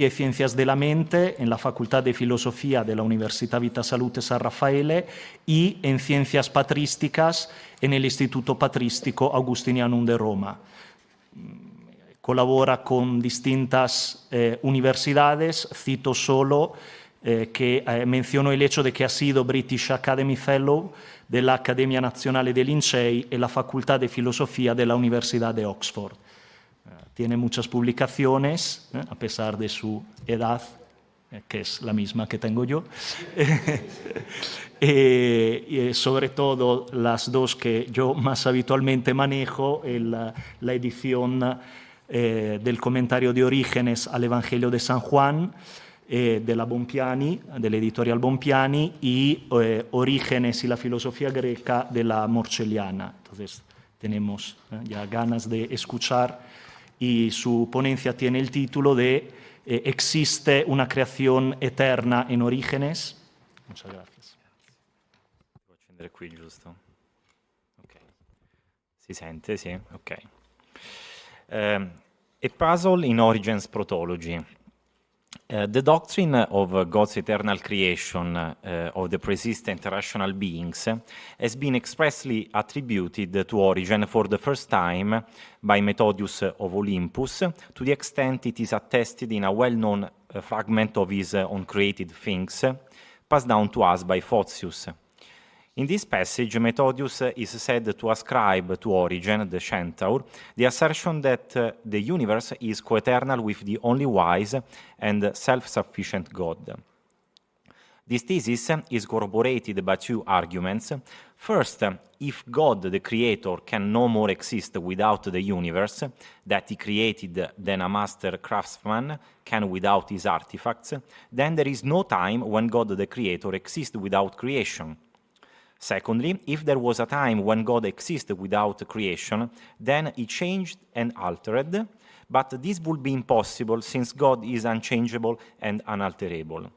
y Ciencias de la Mente en la Facultad de Filosofía de la Universidad Vita Salute San Raffaele y en Ciencias Patrísticas en el Instituto Patrístico Augustinianum de Roma. Colabora con distintas universidades, cito solo que menciono el hecho de que ha sido British Academy Fellow de la Academia Nazionale dei Lincei y la Facultad de Filosofía de la Universidad de Oxford. Tiene muchas publicaciones, a pesar de su edad, que es la misma que tengo yo. Y sobre todo las dos que yo más habitualmente manejo, la edición del comentario de Orígenes al Evangelio de San Juan, de la Bompiani, de la editorial Bompiani, y Orígenes y la filosofía greca de la Morcelliana. Entonces tenemos ya ganas de escuchar, y su ponencia tiene el título de ¿Existe una creación eterna en Orígenes? Muchas gracias. Devo accendere qui, giusto? Ok. Si sente, sì? Ok. A puzzle in Origen's protology. The doctrine of God's eternal creation of the pre-existent rational beings has been expressly attributed to Origen for the first time by Methodius of Olympus, to the extent it is attested in a well-known fragment of his Uncreated Things, passed down to us by Photius. In this passage, Methodius is said to ascribe to Origen, the centaur, the assertion that the universe is coeternal with the only wise and self-sufficient God. This thesis is corroborated by two arguments. First, if God, the Creator, can no more exist without the universe that he created than a master craftsman can without his artifacts, then there is no time when God, the Creator, exists without creation. Secondly, if there was a time when God existed without creation, then he changed and altered, but this would be impossible since God is unchangeable and unalterable.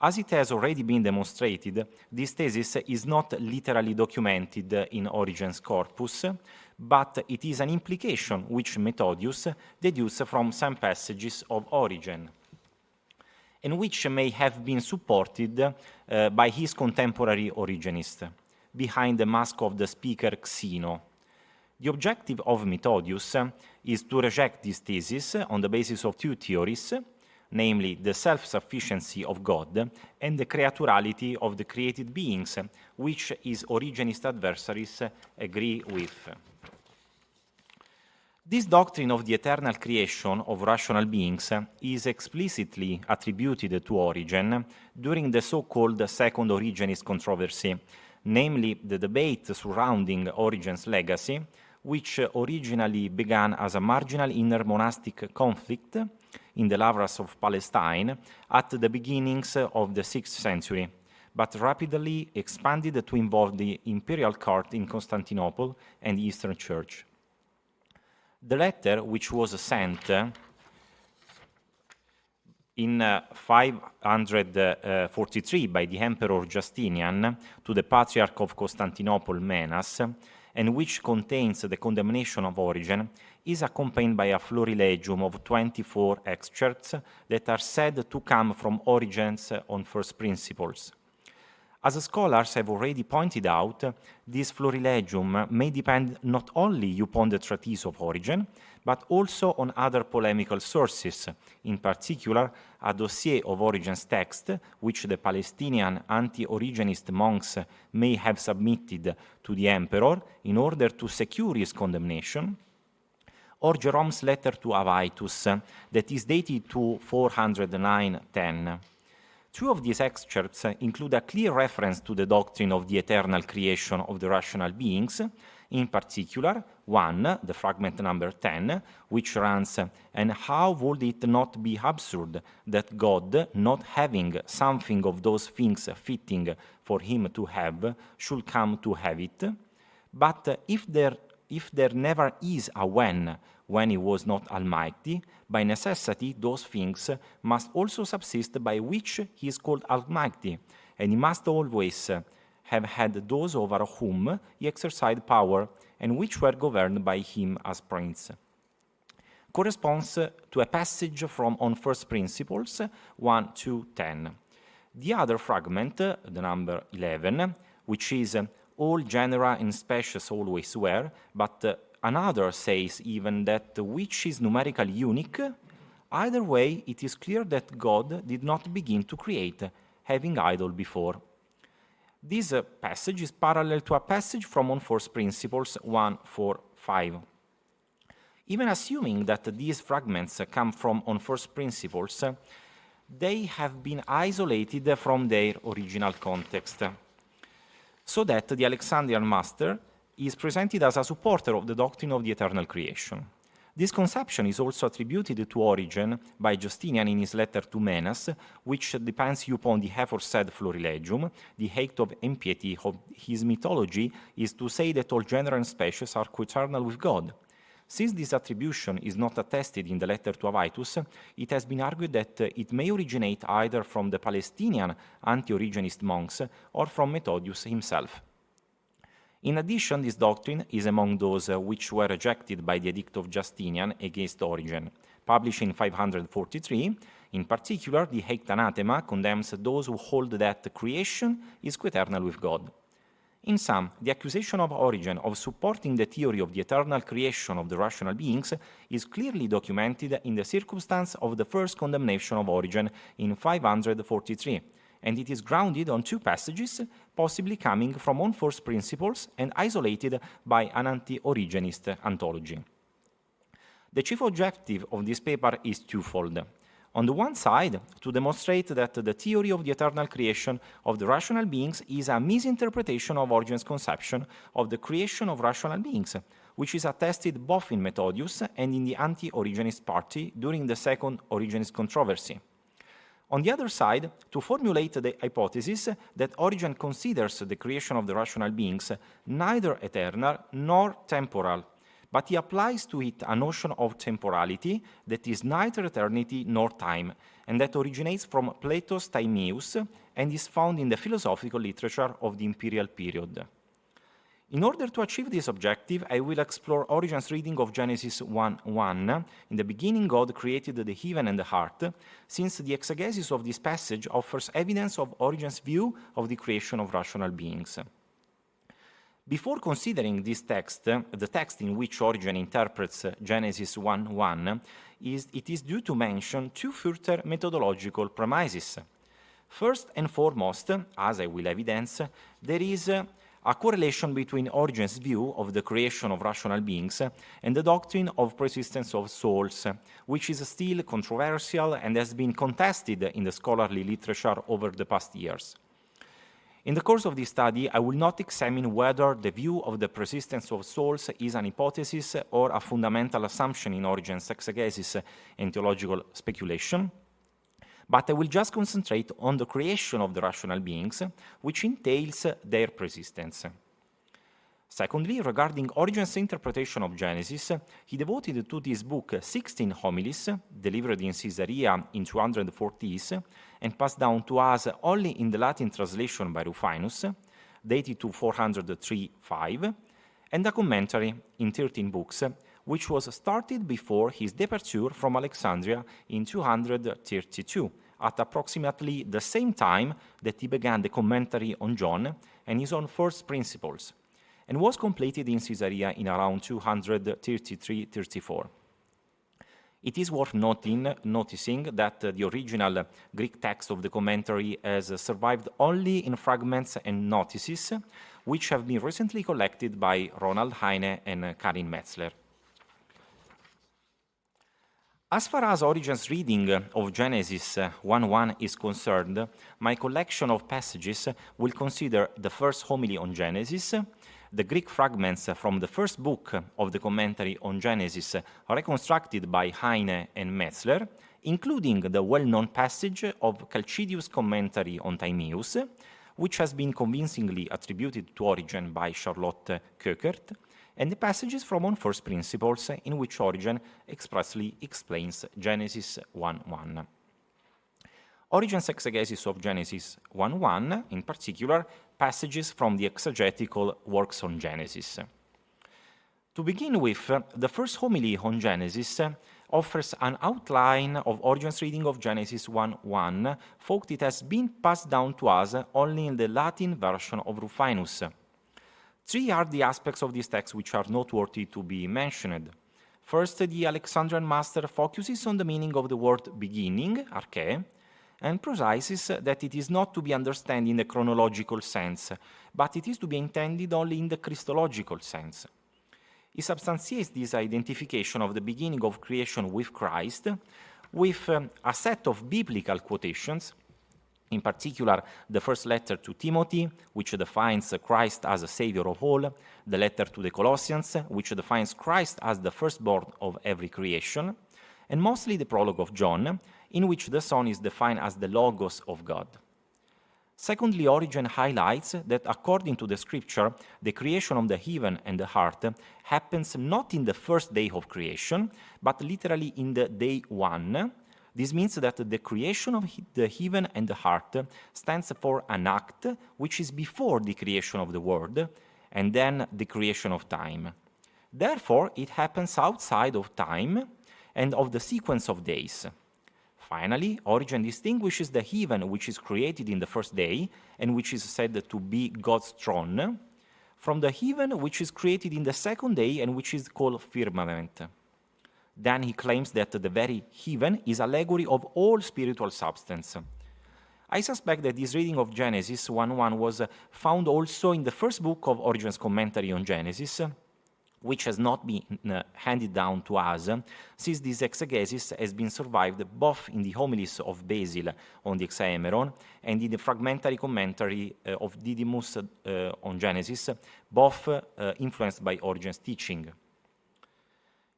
As it has already been demonstrated, this thesis is not literally documented in Origen's corpus, but it is an implication which Methodius deduced from some passages of Origen, and which may have been supported by his contemporary Origenist, behind the mask of the speaker Xeno. The objective of Methodius is to reject this thesis on the basis of two theories, namely the self-sufficiency of God and the creaturality of the created beings, which his Origenist adversaries agree with. This doctrine of the eternal creation of rational beings is explicitly attributed to Origen during the so-called Second Origenist controversy, namely the debate surrounding Origen's legacy, which originally began as a marginal inner monastic conflict in the Lavras of Palestine at the beginnings of the 6th century, but rapidly expanded to involve the imperial court in Constantinople and the Eastern Church. The letter, which was sent in 543 by the Emperor Justinian to the Patriarch of Constantinople, Menas, and which contains the condemnation of Origen, is accompanied by a florilegium of 24 excerpts that are said to come from Origen's On First Principles. As scholars have already pointed out, this florilegium may depend not only upon the treatise of Origen, but also on other polemical sources, in particular a dossier of Origen's text, which the Palestinian anti-Origenist monks may have submitted to the emperor in order to secure his condemnation, or Jerome's letter to Avitus, that is dated to 409-10. Two of these excerpts include a clear reference to the doctrine of the eternal creation of the rational beings, in particular, one, the fragment number 10, which runs, "And how would it not be absurd that God, not having something of those things fitting for him to have, should come to have it? But if there never is a when he was not almighty, by necessity those things must also subsist by which he is called almighty, and he must always have had those over whom he exercised power, and which were governed by him as prince. corresponds to a passage from On First Principles 1 to 10. The other fragment, the number 11, which is all genera and species always were, but another says even that which is numerically unique, either way it is clear that God did not begin to create, having idol before. This passage is parallel to a passage from On First Principles 1, 4, 5. Even assuming that these fragments come from On First Principles, they have been isolated from their original context, so that the Alexandrian master is presented as a supporter of the doctrine of the eternal creation. This conception is also attributed to Origen by Justinian in his letter to Menas, which depends upon the aforesaid Florilegium. The act of impiety of his mythology is to say that all genera and species are coeternal with God. Since this attribution is not attested in the letter to Avitus, it has been argued that it may originate either from the Palestinian anti-Origenist monks or from Methodius himself. In addition, this doctrine is among those which were rejected by the Edict of Justinian against Origen, published in 543. In particular, the Act Anathema condemns those who hold that creation is coeternal with God. In sum, the accusation of Origen of supporting the theory of the eternal creation of the rational beings is clearly documented in the circumstance of the first condemnation of Origen in 543, and it is grounded on two passages, possibly coming from On First Principles and isolated by an anti-Origenist anthology. The chief objective of this paper is twofold. On the one side, to demonstrate that the theory of the eternal creation of the rational beings is a misinterpretation of Origen's conception of the creation of rational beings, which is attested both in Methodius and in the anti-Origenist party during the second Origenist controversy. On the other side, to formulate the hypothesis that Origen considers the creation of the rational beings neither eternal nor temporal, but he applies to it a notion of temporality that is neither eternity nor time, and that originates from Plato's Timaeus and is found in the philosophical literature of the imperial period. In order to achieve this objective, I will explore Origen's reading of Genesis 1:1. In the beginning, God created the heaven and the heart, since the exegesis of this passage offers evidence of Origen's view of the creation of rational beings. Before considering this text, the text in which Origen interprets Genesis 1:1, it is due to mention two further methodological premises. First and foremost, as I will evidence, there is a correlation between Origen's view of the creation of rational beings and the doctrine of persistence of souls, which is still controversial and has been contested in the scholarly literature over the past years. In the course of this study, I will not examine whether the view of the persistence of souls is an hypothesis or a fundamental assumption in Origen's exegesis and theological speculation, but I will just concentrate on the creation of the rational beings, which entails their persistence. Secondly, regarding Origen's interpretation of Genesis, he devoted to this book 16 homilies, delivered in Caesarea in 240s, and passed down to us only in the Latin translation by Rufinus, dated to 403-5, and a commentary in 13 books, which was started before his departure from Alexandria in 232, at approximately the same time that he began the commentary on John and his own first principles, and was completed in Caesarea in around 233-34. It is worth noticing that the original Greek text of the commentary has survived only in fragments and notices, which have been recently collected by Ronald Heine and Karin Metzler. As far as Origen's reading of Genesis 1:1 is concerned, my collection of passages will consider the first homily on Genesis, the Greek fragments from the first book of the commentary on Genesis reconstructed by Heine and Metzler, including the well-known passage of Chalcidius' commentary on Timaeus, which has been convincingly attributed to Origen by Charlotte Köckert, and the passages from On First Principles in which Origen expressly explains Genesis 1:1. Origen's exegesis of Genesis 1:1, in particular, passages from the exegetical works on Genesis. To begin with, the first homily on Genesis offers an outline of Origen's reading of Genesis 1:1, thought it has been passed down to us only in the Latin version of Rufinus. Three are the aspects of this text which are noteworthy to be mentioned. First, the Alexandrian master focuses on the meaning of the word beginning, arche, and precises that it is not to be understood in the chronological sense, but it is to be intended only in the Christological sense. He substantiates this identification of the beginning of creation with Christ with a set of biblical quotations, in particular the first letter to Timothy, which defines Christ as a savior of all, the letter to the Colossians, which defines Christ as the firstborn of every creation, and mostly the prologue of John, in which the Son is defined as the Logos of God. Secondly, Origen highlights that according to the scripture, the creation of the heaven and the heart happens not in the first day of creation, but literally in the day one. This means that the creation of the heaven and the heart stands for an act which is before the creation of the world and then the creation of time. Therefore, it happens outside of time and of the sequence of days. Finally, Origen distinguishes the heaven which is created in the first day and which is said to be God's throne from the heaven which is created in the second day and which is called firmament. Then he claims that the very heaven is allegory of all spiritual substance. I suspect that this reading of Genesis 1:1 was found also in the first book of Origen's commentary on Genesis, which has not been handed down to us, since this exegesis has been survived both in the homilies of Basil on the Hexaemeron and in the fragmentary commentary of Didymus on Genesis, both influenced by Origen's teaching.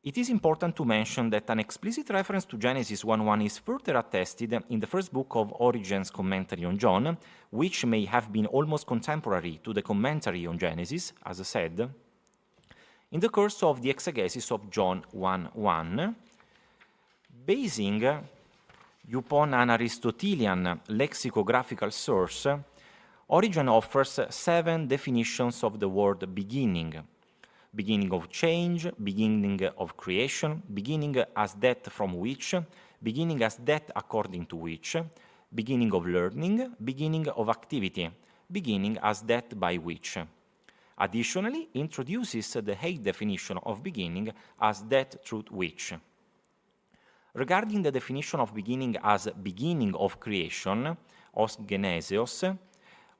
It is important to mention that an explicit reference to Genesis 1:1 is further attested in the first book of Origen's commentary on John, which may have been almost contemporary to the commentary on Genesis, as I said, in the course of the exegesis of John 1:1, basing upon an Aristotelian lexicographical source, Origen offers 7 definitions of the word beginning: beginning of change, beginning of creation, beginning as that from which, beginning as that according to which, beginning of learning, beginning of activity, beginning as that by which. Additionally, introduces the 8th definition of beginning as that through which. Regarding the definition of beginning as beginning of creation, os genesios,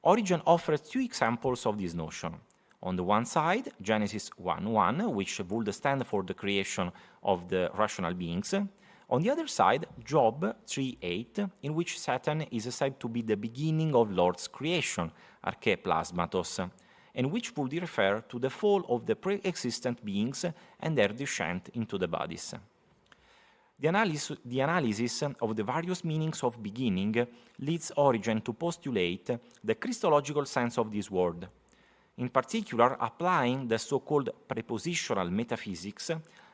Origen offers 2 examples of this notion. On the one side, Genesis 1:1, which would stand for the creation of the rational beings. On the other side, Job 3:8, in which Satan is said to be the beginning of Lord's creation, arche plasmatos, and which would refer to the fall of the pre-existent beings and their descent into the bodies. The analysis of the various meanings of beginning leads Origen to postulate the Christological sense of this word. In particular, applying the so-called prepositional metaphysics,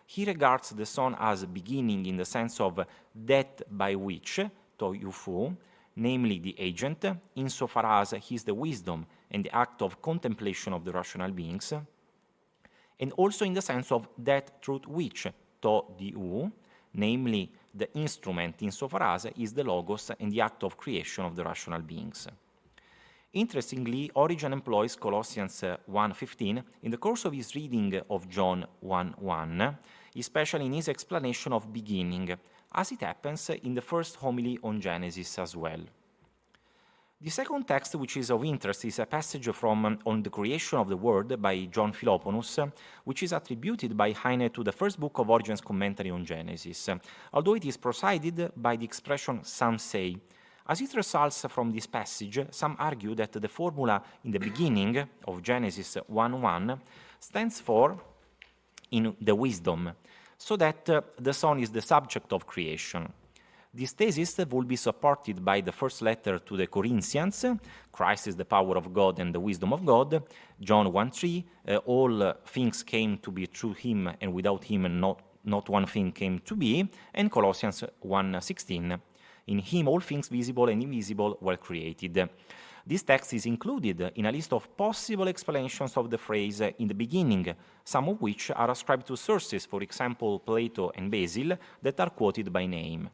he regards the Son as beginning in the sense of that by which, to euphu, namely the agent, insofar as he is the wisdom and the act of contemplation of the rational beings, and also in the sense of that through which, to diu, namely the instrument insofar as is the logos and the act of creation of the rational beings. Interestingly, Origen employs Colossians 1:15 in the course of his reading of John 1:1, especially in his explanation of beginning, as it happens in the first homily on Genesis as well. The second text which is of interest is a passage from On the Creation of the World by John Philoponus, which is attributed by Heine to the first book of Origen's commentary on Genesis, although it is preceded by the expression "some say." As it results from this passage, some argue that the formula in the beginning of Genesis 1:1 stands for in the wisdom, so that the Son is the subject of creation. This thesis will be supported by the first letter to the Corinthians, Christ is the power of God and the wisdom of God, John 1:3, all things came to be through him, and without him not one thing came to be, and Colossians 1:16, In him all things visible and invisible were created. This text is included in a list of possible explanations of the phrase in the beginning, some of which are ascribed to sources, for example, Plato and Basil, that are quoted by name.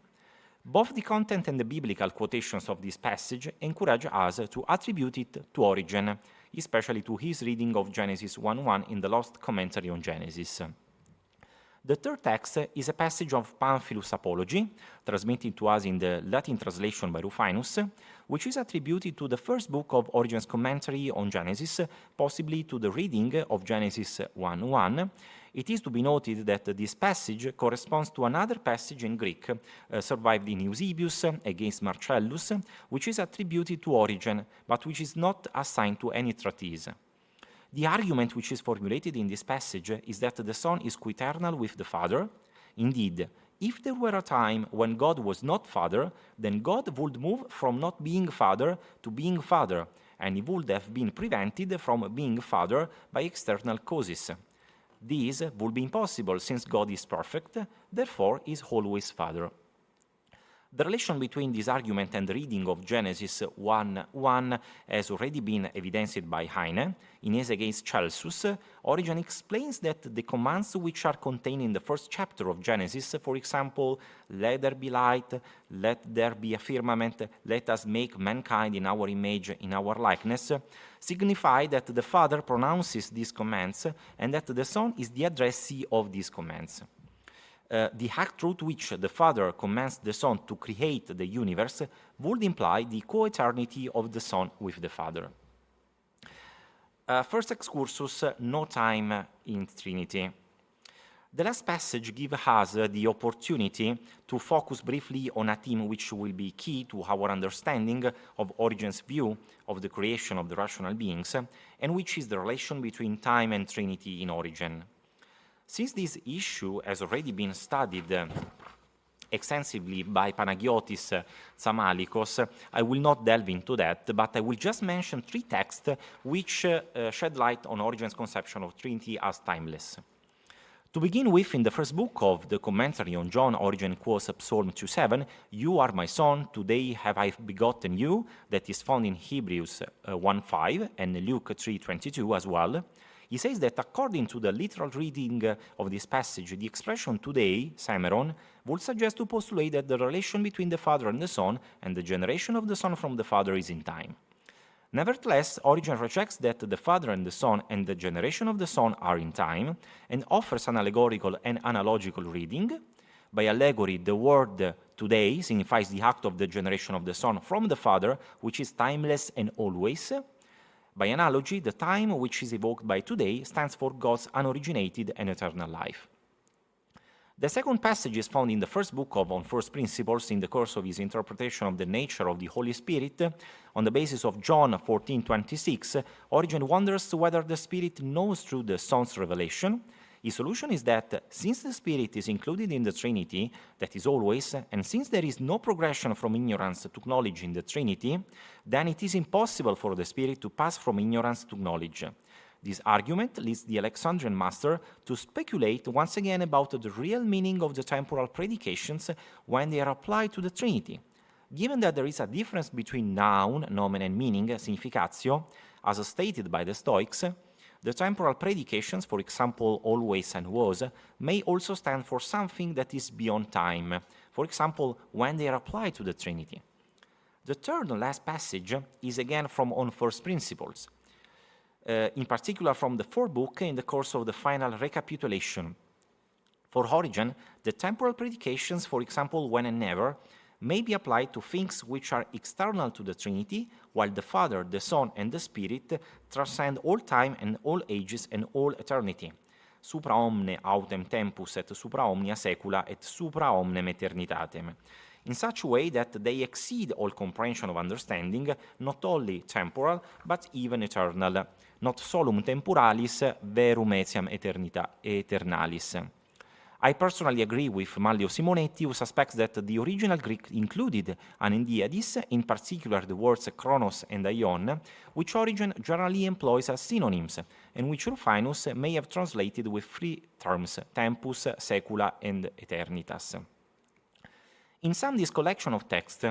Both the content and the biblical quotations of this passage encourage us to attribute it to Origen, especially to his reading of Genesis 1:1 in the Lost Commentary on Genesis. The third text is a passage of Pamphilus' Apology, transmitted to us in the Latin translation by Rufinus, which is attributed to the first book of Origen's commentary on Genesis, possibly to the reading of Genesis 1:1. It is to be noted that this passage corresponds to another passage in Greek, survived in Eusebius against Marcellus, which is attributed to Origen, but which is not assigned to any treatise. The argument which is formulated in this passage is that the Son is coeternal with the Father. Indeed, if there were a time when God was not Father, then God would move from not being Father to being Father, and he would have been prevented from being Father by external causes. This would be impossible since God is perfect, therefore is always Father. The relation between this argument and the reading of Genesis 1:1 has already been evidenced by Heine. In his Against Celsus, Origen explains that the commands which are contained in the first chapter of Genesis, for example, let there be light, let there be a firmament, let us make mankind in our image, in our likeness, signify that the Father pronounces these commands and that the Son is the addressee of these commands. The act through which the Father commands the Son to create the universe would imply the co-eternity of the Son with the Father. First excursus, no time in Trinity. The last passage gives us the opportunity to focus briefly on a theme which will be key to our understanding of Origen's view of the creation of the rational beings, and which is the relation between time and Trinity in Origen. Since this issue has already been studied extensively by Panagiotis Tsamalikos, I will not delve into that, but I will just mention three texts which shed light on Origen's conception of Trinity as timeless. To begin with, in the first book of the commentary on John, Origen quotes Psalm 2:7, "You are my son, today have I begotten you," that is found in Hebrews 1:5 and Luke 3:22 as well. He says that according to the literal reading of this passage, the expression today, Semeron, would suggest to postulate that the relation between the Father and the Son and the generation of the Son from the Father is in time. Nevertheless, Origen rejects that the Father and the Son and the generation of the Son are in time, and offers an allegorical and analogical reading. By allegory, the word today signifies the act of the generation of the Son from the Father, which is timeless and always. By analogy, the time which is evoked by today stands for God's unoriginated and eternal life. The second passage is found in the first book of On First Principles in the course of his interpretation of the nature of the Holy Spirit. On the basis of John 14:26, Origen wonders whether the Spirit knows through the Son's revelation. His solution is that since the Spirit is included in the Trinity, that is always, and since there is no progression from ignorance to knowledge in the Trinity, then it is impossible for the Spirit to pass from ignorance to knowledge. This argument leads the Alexandrian master to speculate once again about the real meaning of the temporal predications when they are applied to the Trinity. Given that there is a difference between noun, nomen, and meaning, significatio, as stated by the Stoics, the temporal predications, for example, always and was, may also stand for something that is beyond time, for example, when they are applied to the Trinity. The third and last passage is again from On First Principles, in particular from the fourth book in the course of the final recapitulation. For Origen, the temporal predications, for example, when and never, may be applied to things which are external to the Trinity, while the Father, the Son, and the Spirit transcend all time and all ages and all eternity. Supra omne autem tempus et supra omnia saecula et supra omnem eternitatem. In such a way that they exceed all comprehension of understanding, not only temporal, but even eternal. Not solum temporalis, verum etiam aeternalis. I personally agree with Manlio Simonetti, who suspects that the original Greek included an endiadis, in particular the words chronos and aion, which Origen generally employs as synonyms, and which Rufinus may have translated with three terms, tempus, saecula, and aeternitas. In sum, this collection of texts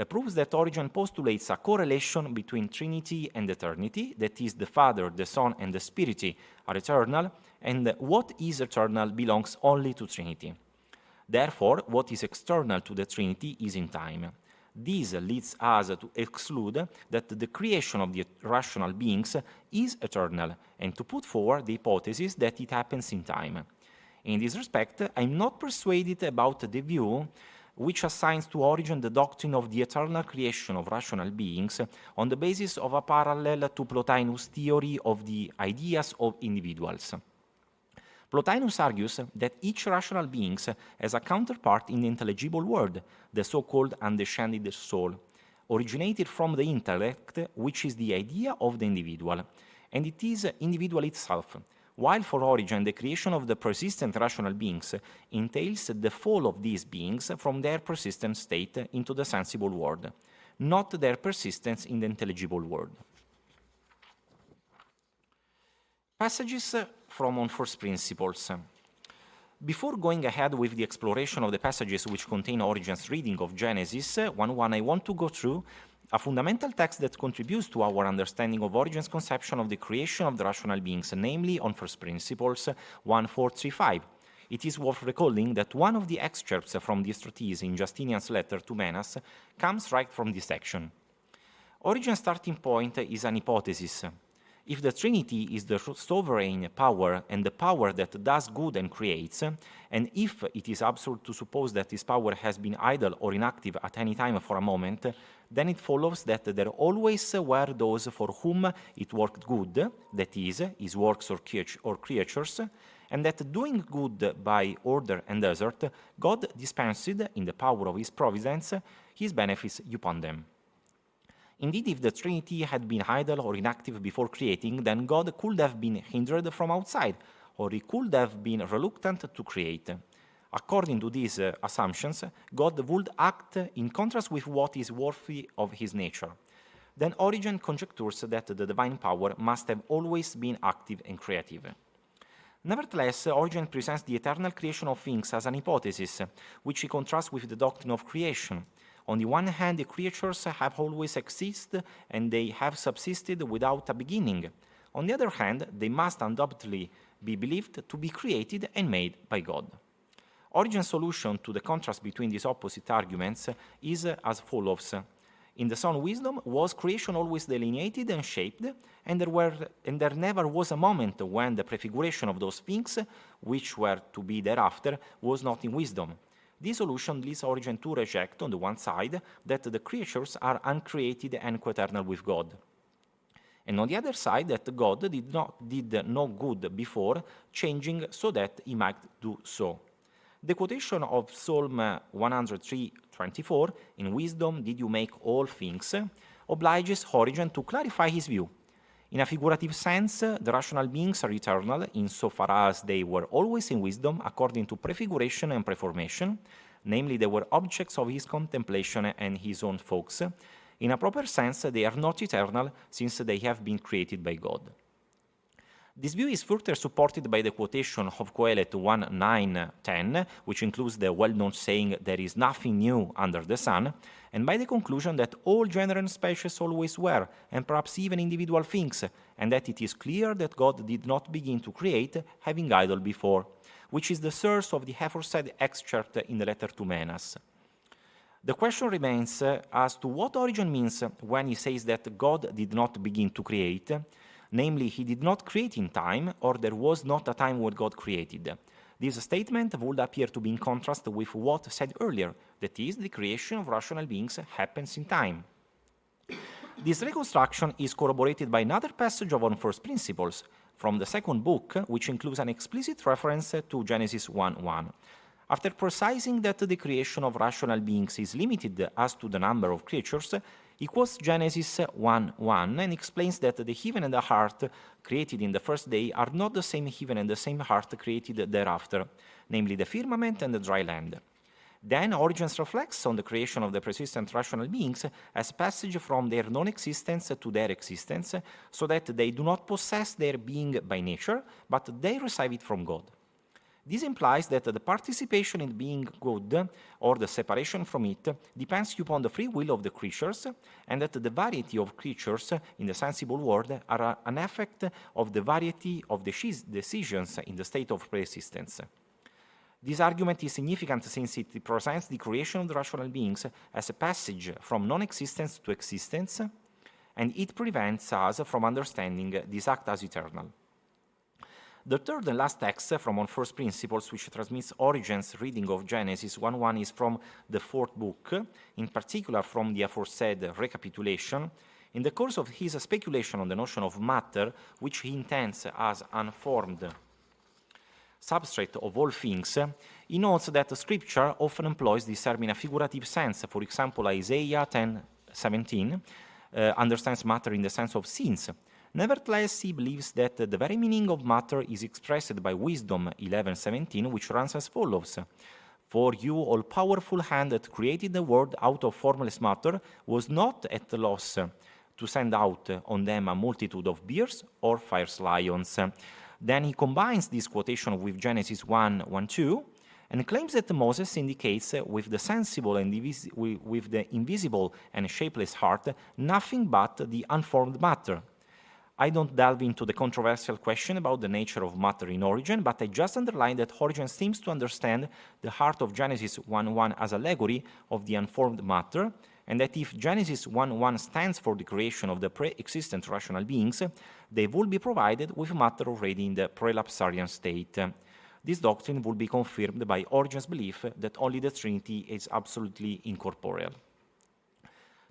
proves that Origen postulates a correlation between Trinity and eternity, that is, the Father, the Son, and the Spirit are eternal, and what is eternal belongs only to Trinity. Therefore, what is external to the Trinity is in time. This leads us to exclude that the creation of the rational beings is eternal, and to put forward the hypothesis that it happens in time. In this respect, I'm not persuaded about the view which assigns to Origen the doctrine of the eternal creation of rational beings on the basis of a parallel to Plotinus' theory of the ideas of individuals. Plotinus argues that each rational being has a counterpart in the intelligible world, the so-called undescended soul, originated from the intellect, which is the idea of the individual, and it is individual itself, while for Origen the creation of the persistent rational beings entails the fall of these beings from their persistent state into the sensible world, not their persistence in the intelligible world. Passages from On First Principles. Before going ahead with the exploration of the passages which contain Origen's reading of Genesis 1:1, I want to go through a fundamental text that contributes to our understanding of Origen's conception of the creation of the rational beings, namely On First Principles 1:4-3-5. It is worth recalling that one of the excerpts from this treatise in Justinian's letter to Menas comes right from this section. Origen's starting point is an hypothesis. If the Trinity is the sovereign power and the power that does good and creates, and if it is absurd to suppose that this power has been idle or inactive at any time for a moment, then it follows that there always were those for whom it worked good, that is, his works or creatures, and that doing good by order and desert, God dispensed, in the power of his providence, his benefits upon them. Indeed, if the Trinity had been idle or inactive before creating, then God could have been hindered from outside, or he could have been reluctant to create. According to these assumptions, God would act in contrast with what is worthy of his nature. Then Origen conjectures that the divine power must have always been active and creative. Nevertheless, Origen presents the eternal creation of things as an hypothesis, which he contrasts with the doctrine of creation. On the one hand, the creatures have always existed and they have subsisted without a beginning. On the other hand, they must undoubtedly be believed to be created and made by God. Origen's solution to the contrast between these opposite arguments is as follows. In the Son wisdom, was creation always delineated and shaped, and there never was a moment when the prefiguration of those things, which were to be thereafter, was not in wisdom. This solution leads Origen to reject, on the one side, that the creatures are uncreated and coeternal with God, and on the other side, that God did no good before, changing so that he might do so. The quotation of Psalm 103:24, "In wisdom did you make all things," obliges Origen to clarify his view. In a figurative sense, the rational beings are eternal insofar as they were always in wisdom according to prefiguration and preformation, namely they were objects of his contemplation and his own thoughts. In a proper sense, they are not eternal since they have been created by God. This view is further supported by the quotation of Coelet 1:9-10, which includes the well-known saying, "There is nothing new under the sun," and by the conclusion that all genera and species always were, and perhaps even individual things, and that it is clear that God did not begin to create, having idle before, which is the source of the aforesaid excerpt in the letter to Menas. The question remains as to what Origen means when he says that God did not begin to create, namely, he did not create in time, or there was not a time when God created. This statement would appear to be in contrast with what said earlier, that is, the creation of rational beings happens in time. This reconstruction is corroborated by another passage of On First Principles, from the second book, which includes an explicit reference to Genesis 1:1. After precising that the creation of rational beings is limited as to the number of creatures, he quotes Genesis 1:1 and explains that the heaven and the heart created in the first day are not the same heaven and the same heart created thereafter, namely the firmament and the dry land. Then Origen reflects on the creation of the persistent rational beings as passage from their non-existence to their existence, so that they do not possess their being by nature, but they receive it from God. This implies that the participation in being good, or the separation from it, depends upon the free will of the creatures, and that the variety of creatures in the sensible world are an effect of the variety of decisions in the state of pre-existence. This argument is significant since it presents the creation of the rational beings as a passage from non-existence to existence, and it prevents us from understanding this act as eternal. The third and last text from On First Principles, which transmits Origen's reading of Genesis 1:1, is from the fourth book, in particular from the aforesaid recapitulation. In the course of his speculation on the notion of matter, which he intends as unformed substrate of all things, he notes that Scripture often employs this term in a figurative sense. For example, Isaiah 10:17 understands matter in the sense of sins. Nevertheless, he believes that the very meaning of matter is expressed by Wisdom 11:17, which runs as follows. For you, all-powerful hand that created the world out of formless matter was not at a loss to send out on them a multitude of bears or fierce lions. Then he combines this quotation with Genesis 1:1-2 and claims that Moses indicates with the sensible and with the invisible and shapeless heart nothing but the unformed matter. I don't delve into the controversial question about the nature of matter in Origen, but I just underline that Origen seems to understand the heart of Genesis 1:1 as allegory of the unformed matter, and that if Genesis 1:1 stands for the creation of the pre-existent rational beings, they will be provided with matter already in the prelapsarian state. This doctrine will be confirmed by Origen's belief that only the Trinity is absolutely incorporeal.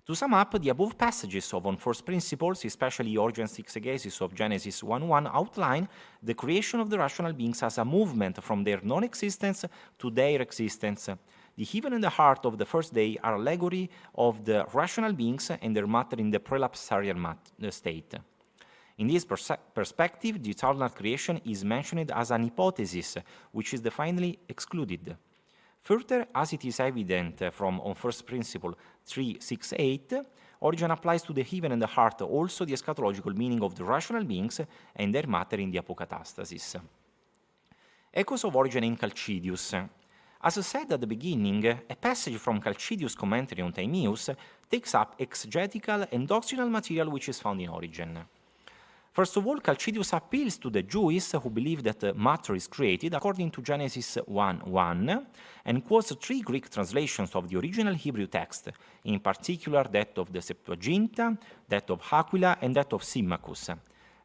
To sum up, the above passages of On First Principles, especially Origen's exegesis of Genesis 1:1, outline the creation of the rational beings as a movement from their non-existence to their existence. The heaven and the heart of the first day are allegory of the rational beings and their matter in the prelapsarian state. In this perspective, the eternal creation is mentioned as an hypothesis, which is definitely excluded. Further, as it is evident from On First Principle 368, Origen applies to the heaven and the heart also the eschatological meaning of the rational beings and their matter in the apocatastasis. Echoes of Origen in Chalcidius. As said at the beginning, a passage from Chalcidius' commentary on Timaeus takes up exegetical and doctrinal material which is found in Origen. First of all, Chalcidius appeals to the Jews who believe that matter is created according to Genesis 1:1 and quotes three Greek translations of the original Hebrew text, in particular that of the Septuaginta, that of Aquila, and that of Symmachus.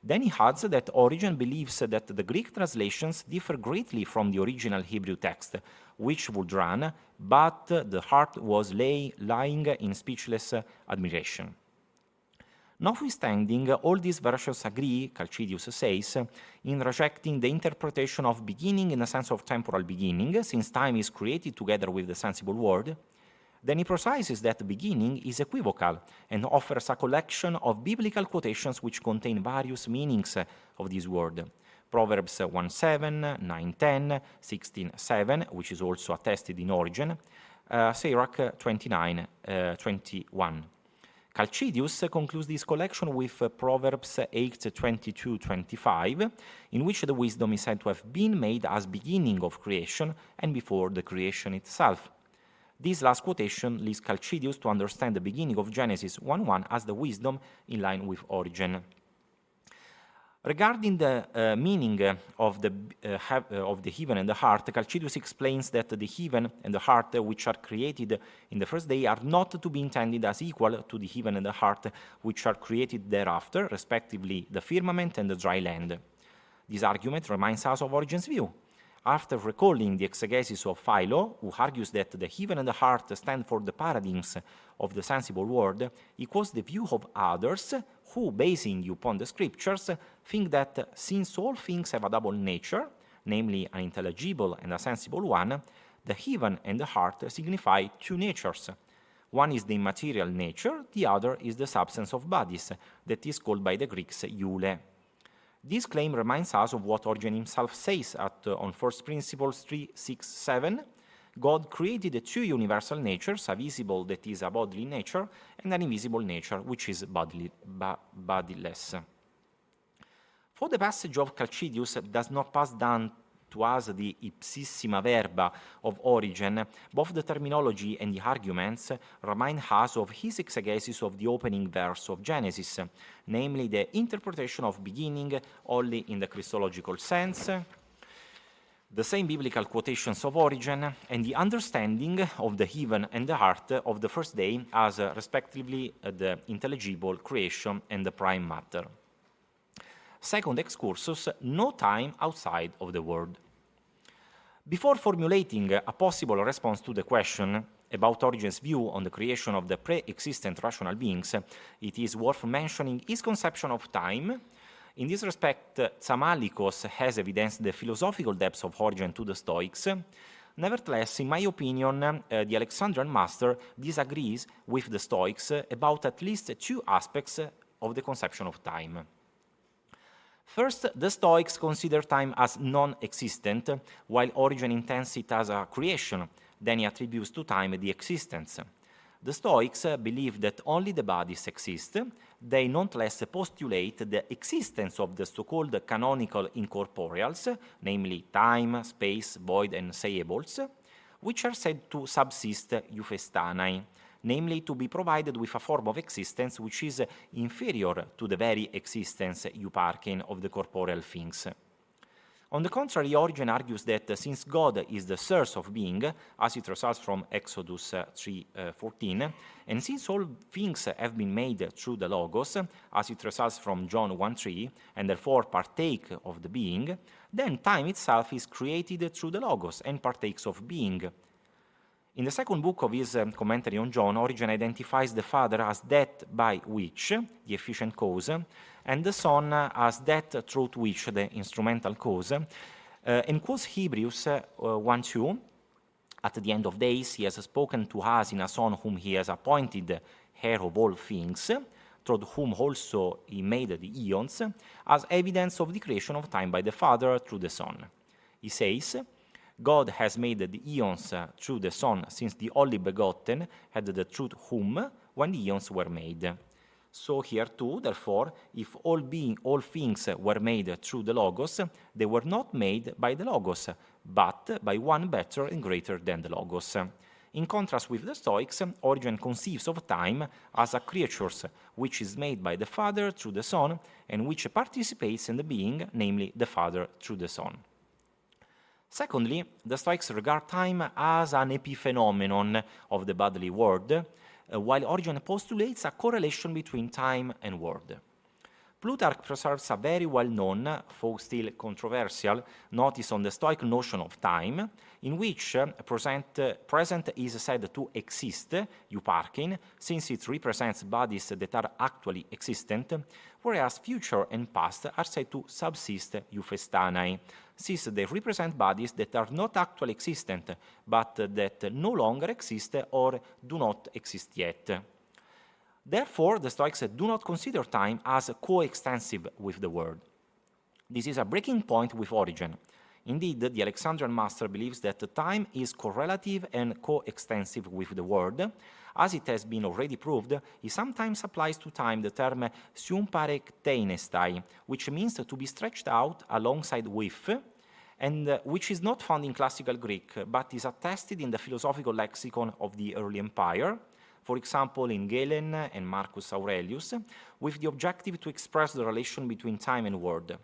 Then he adds that Origen believes that the Greek translations differ greatly from the original Hebrew text, which would run, but the heart was lying in speechless admiration. Notwithstanding, all these versions agree, Chalcidius says, in rejecting the interpretation of beginning in the sense of temporal beginning, since time is created together with the sensible world. Then he emphasizes that beginning is equivocal and offers a collection of biblical quotations which contain various meanings of this word. Proverbs 1:7, 9:10, 16:7, which is also attested in Origen, Sirach 29:21. Chalcidius concludes this collection with Proverbs 8:22-25, in which the wisdom is said to have been made as beginning of creation and before the creation itself. This last quotation leads Chalcidius to understand the beginning of Genesis 1:1 as the wisdom in line with Origen. Regarding the meaning of the heaven and the heart, Chalcidius explains that the heaven and the heart, which are created in the first day, are not to be intended as equal to the heaven and the heart, which are created thereafter, respectively the firmament and the dry land. This argument reminds us of Origen's view. After recalling the exegesis of Philo, who argues that the heaven and the heart stand for the paradigms of the sensible world, he quotes the view of others who, basing upon the scriptures, think that since all things have a double nature, namely an intelligible and a sensible one, the heaven and the heart signify two natures. One is the immaterial nature, the other is the substance of bodies, that is called by the Greeks eule. This claim reminds us of what Origen himself says on First Principles 3:6-7. God created two universal natures, a visible that is a bodily nature, and an invisible nature which is bodiless. For the passage of Chalcidius does not pass to us the ipsissima verba of Origen, both the terminology and the arguments remind us of his exegesis of the opening verse of Genesis, namely the interpretation of beginning only in the Christological sense, the same biblical quotations of Origen, and the understanding of the heaven and the heart of the first day as respectively the intelligible creation and the prime matter. Second excursus, no time outside of the world. Before formulating a possible response to the question about Origen's view on the creation of the pre-existent rational beings, it is worth mentioning his conception of time. In this respect, Tsamallikos has evidenced the philosophical depths of Origen to the Stoics. Nevertheless, in my opinion, the Alexandrian master disagrees with the Stoics about at least two aspects of the conception of time. First, the Stoics consider time as non-existent, while Origen intends it as a creation. Then he attributes to time the existence. The Stoics believe that only the bodies exist. They nonetheless postulate the existence of the so-called canonical incorporeals, namely time, space, void, and seiebles, which are said to subsist euphestanai, namely to be provided with a form of existence which is inferior to the very existence euparchein of the corporeal things. On the contrary, Origen argues that since God is the source of being, as it results from Exodus 3:14, and since all things have been made through the Logos, as it results from John 1:3, and therefore partake of the being, then time itself is created through the Logos and partakes of being. In the second book of his commentary on John, Origen identifies the Father as that by which, the efficient cause, and the Son as that through which, the instrumental cause, and quotes Hebrews 1:2, at the end of days he has spoken to us in a Son whom he has appointed heir of all things, through whom also he made the eons, as evidence of the creation of time by the Father through the Son. He says, God has made the eons through the Son, since the only begotten had the truth whom, when the eons were made. So here too, therefore, if all things were made through the Logos, they were not made by the Logos, but by one better and greater than the Logos. In contrast with the Stoics, Origen conceives of time as a creature which is made by the Father through the Son, and which participates in the being, namely the Father through the Son. Secondly, the Stoics regard time as an epiphenomenon of the bodily world, while Origen postulates a correlation between time and world. Plutarch preserves a very well-known, though still controversial, notice on the Stoic notion of time, in which present is said to exist, euparchein, since it represents bodies that are actually existent, whereas future and past are said to subsist, euphestanai, since they represent bodies that are not actually existent, but that no longer exist or do not exist yet. Therefore, the Stoics do not consider time as coextensive with the world. This is a breaking point with Origen. Indeed, the Alexandrian master believes that time is correlative and coextensive with the world. As it has been already proved, he sometimes applies to time the term symparekteinestai, which means to be stretched out alongside with, and which is not found in classical Greek, but is attested in the philosophical lexicon of the early empire, for example in Galen and Marcus Aurelius, with the objective to express the relation between time and world.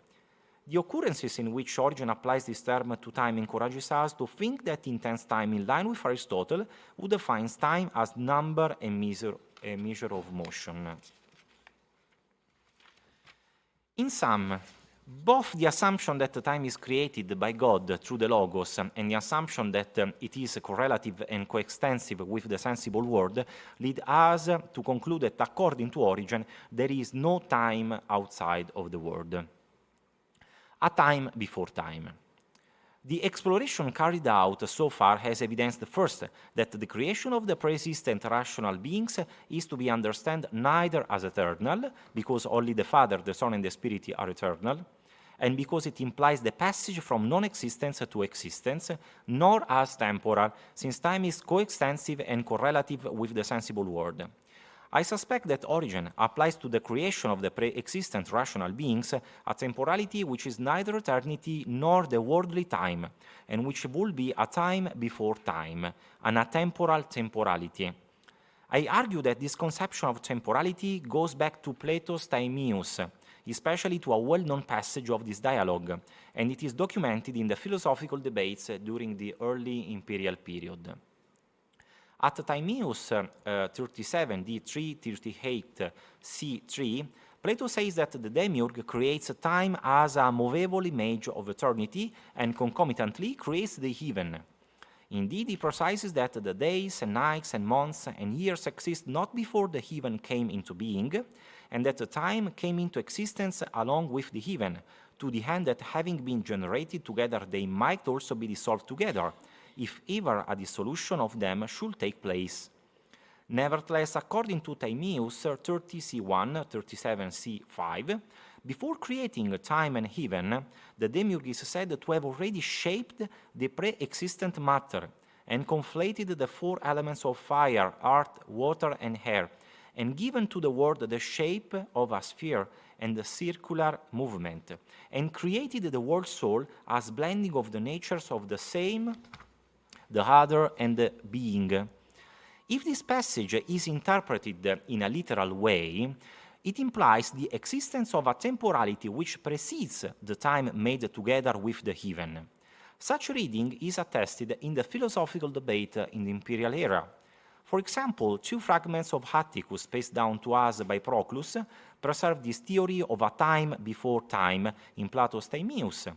The occurrences in which Origen applies this term to time encourages us to think that intense time, in line with Aristotle, who defines time as number and measure of motion. In sum, both the assumption that time is created by God through the Logos and the assumption that it is correlative and coextensive with the sensible world lead us to conclude that, according to Origen, there is no time outside of the world. A time before time. The exploration carried out so far has evidenced first that the creation of the pre-existent rational beings is to be understood neither as eternal, because only the Father, the Son, and the Spirit are eternal, and because it implies the passage from non-existence to existence, nor as temporal, since time is coextensive and correlative with the sensible world. I suspect that Origen applies to the creation of the pre-existent rational beings a temporality which is neither eternity nor the worldly time, and which will be a time before time, an atemporal temporality. I argue that this conception of temporality goes back to Plato's Timaeus, especially to a well-known passage of this dialogue, and it is documented in the philosophical debates during the early imperial period. At Timaeus 37d3, 38c3, Plato says that the demiurge creates time as a movable image of eternity and concomitantly creates the heaven. Indeed, he precises that the days and nights and months and years exist not before the heaven came into being, and that the time came into existence along with the heaven, to the end that having been generated together they might also be dissolved together, if ever a dissolution of them should take place. Nevertheless, according to Timaeus 30c1, 37c5, before creating time and heaven, the demiurge is said to have already shaped the pre-existent matter and conflated the four elements of fire, earth, water, and air, and given to the world the shape of a sphere and the circular movement, and created the world soul as blending of the natures of the same, the other, and the being. If this passage is interpreted in a literal way, it implies the existence of a temporality which precedes the time made together with the heaven. Such reading is attested in the philosophical debate in the imperial era. For example, two fragments of Atticus passed down to us by Proclus preserve this theory of a time before time in Plato's Timaeus.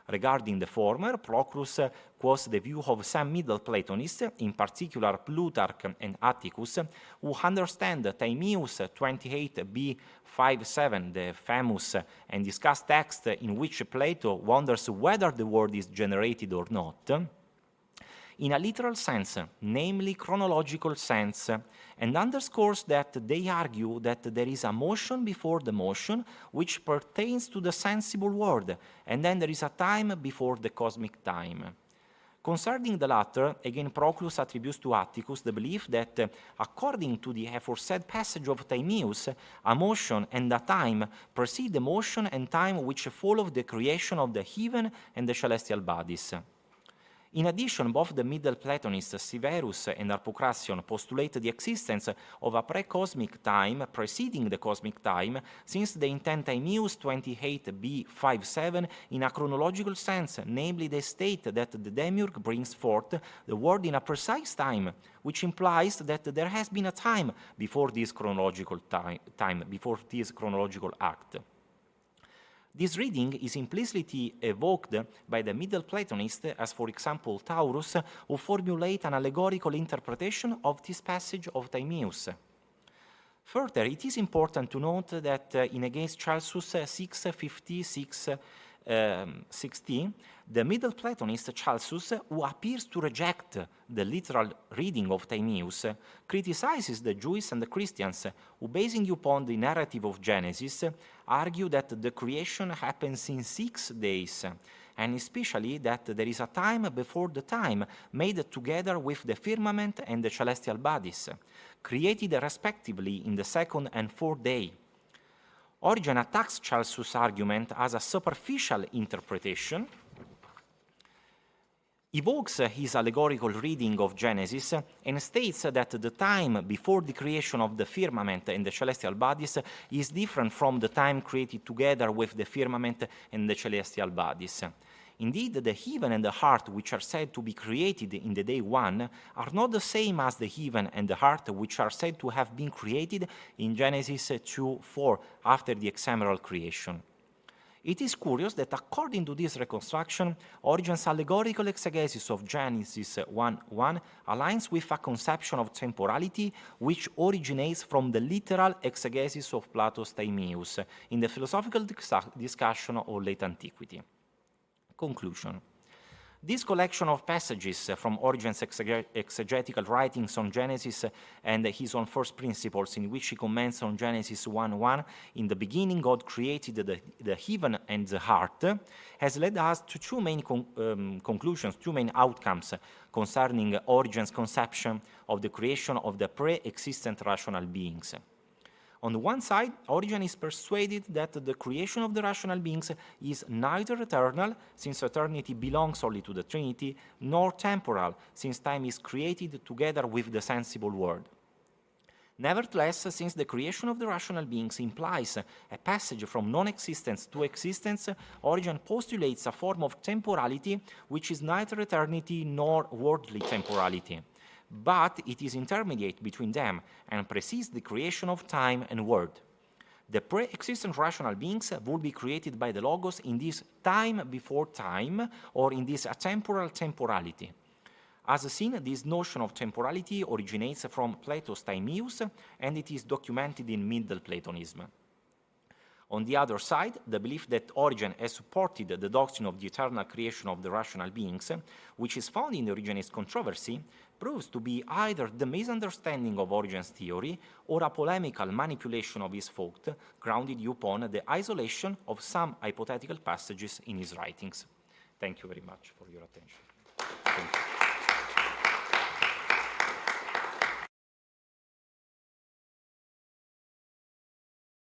Regarding the former, Proclus quotes the view of some Middle Platonists, in particular Plutarch and Atticus, who understand Timaeus 28b57, the famous and discussed text in which Plato wonders whether the world is generated or not, in a literal sense, namely chronological sense, and underscores that they argue that there is a motion before the motion which pertains to the sensible world, and then there is a time before the cosmic time. Concerning the latter, again Proclus attributes to Atticus the belief that, according to the aforesaid passage of Timaeus, a motion and a time precede the motion and time which follow the creation of the heaven and the celestial bodies. In addition, both the Middle Platonists Severus and Harpocration postulate the existence of a pre-cosmic time preceding the cosmic time, since they intend Timaeus 28b57 in a chronological sense, namely they state that the demiurge brings forth the world in a precise time, which implies that there has been a time before this chronological before this chronological act. This reading is implicitly evoked by the Middle Platonists, as for example Taurus, who formulate an allegorical interpretation of this passage of Timaeus. Further, it is important to note that in Against Celsus 6:56-16, the Middle Platonist Celsus, who appears to reject the literal reading of Timaeus, criticizes the Jews and the Christians, who, basing upon the narrative of Genesis, argue that the creation happens in 6 days, and especially that there is a time before the time made together with the firmament and the celestial bodies, created respectively in the 2nd and 4th day. Origen attacks Celsus' argument as a superficial interpretation, evokes his allegorical reading of Genesis, and states that the time before the creation of the firmament and the celestial bodies is different from the time created together with the firmament and the celestial bodies. Indeed, the heaven and the heart, which are said to be created in the day 1, are not the same as the heaven and the heart which are said to have been created in Genesis 2:4, after the ephemeral creation. It is curious that according to this reconstruction, Origen's allegorical exegesis of Genesis 1:1 aligns with a conception of temporality which originates from the literal exegesis of Plato's Timaeus in the philosophical discussion of late antiquity. Conclusion. This collection of passages from Origen's exegetical writings on Genesis and his own first principles, in which he comments on Genesis 1:1, in the beginning God created the heaven and the heart, has led us to two main conclusions, two main outcomes concerning Origen's conception of the creation of the pre-existent rational beings. On the one side, Origen is persuaded that the creation of the rational beings is neither eternal, since eternity belongs only to the Trinity, nor temporal, since time is created together with the sensible world. Nevertheless, since the creation of the rational beings implies a passage from non-existence to existence, Origen postulates a form of temporality which is neither eternity nor worldly temporality, but it is intermediate between them and precedes the creation of time and world. The pre-existent rational beings would be created by the Logos in this time before time, or in this atemporal temporality. As seen, this notion of temporality originates from Plato's Timaeus, and it is documented in Middle Platonism. On the other side, the belief that Origen has supported the doctrine of the eternal creation of the rational beings, which is found in the Origenist controversy, proves to be either the misunderstanding of Origen's theory or a polemical manipulation of his thought, grounded upon the isolation of some hypothetical passages in his writings. Thank you very much for your attention. Thank you.